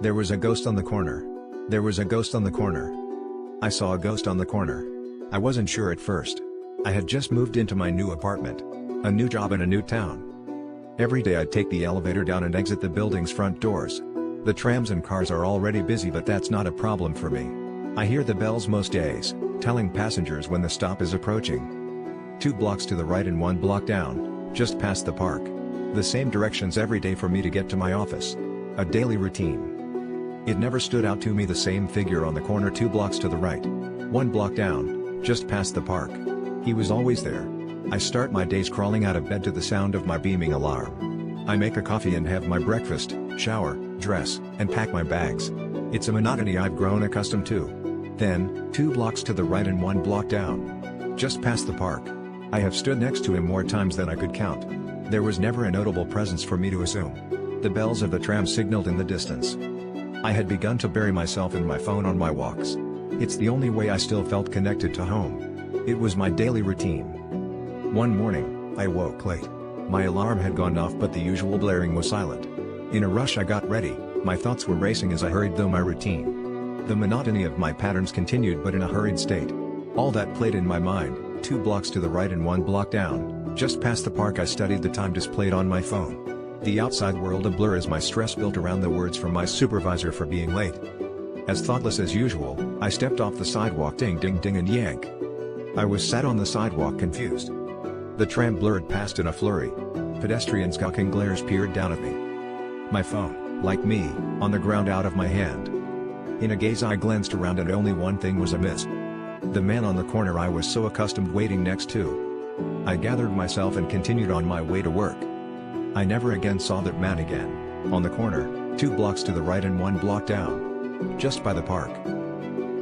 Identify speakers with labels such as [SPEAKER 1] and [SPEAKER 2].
[SPEAKER 1] There was a ghost on the corner. There was a ghost on the corner. I saw a ghost on the corner. I wasn't sure at first. I had just moved into my new apartment. A new job in a new town. Every day I'd take the elevator down and exit the building's front doors. The trams and cars are already busy, but that's not a problem for me. I hear the bells most days, telling passengers when the stop is approaching. 2 blocks to the right and 1 block down, just past the park. The same directions every day for me to get to my office. A daily routine. It never stood out to me, the same figure on the corner 2 blocks to the right. 1 block down, just past the park. He was always there. I start my days crawling out of bed to the sound of my beaming alarm. I make a coffee and have my breakfast, shower, dress, and pack my bags. It's a monotony I've grown accustomed to. Then, 2 blocks to the right and 1 block down. Just past the park. I have stood next to him more times than I could count. There was never a notable presence for me to assume. The bells of the tram signaled in the distance. I had begun to bury myself in my phone on my walks. It's the only way I still felt connected to home. It was my daily routine. One morning, I woke late. My alarm had gone off, but the usual blaring was silent. In a rush I got ready, my thoughts were racing as I hurried through my routine. The monotony of my patterns continued, but in a hurried state. All that played in my mind, 2 blocks to the right and 1 block down, just past the park. I studied the time displayed on my phone. The outside world a blur as my stress built around the words from my supervisor for being late. As thoughtless as usual, I stepped off the sidewalk, ding ding ding and yank. I was sat on the sidewalk confused. The tram blurred past in a flurry. Pedestrians' gawking glares peered down at me. My phone, like me, on the ground out of my hand. In a gaze I glanced around and only one thing was amiss. The man on the corner I was so accustomed waiting next to. I gathered myself and continued on my way to work. I never again saw that man again. On the corner, 2 blocks to the right and 1 block down. Just by the park.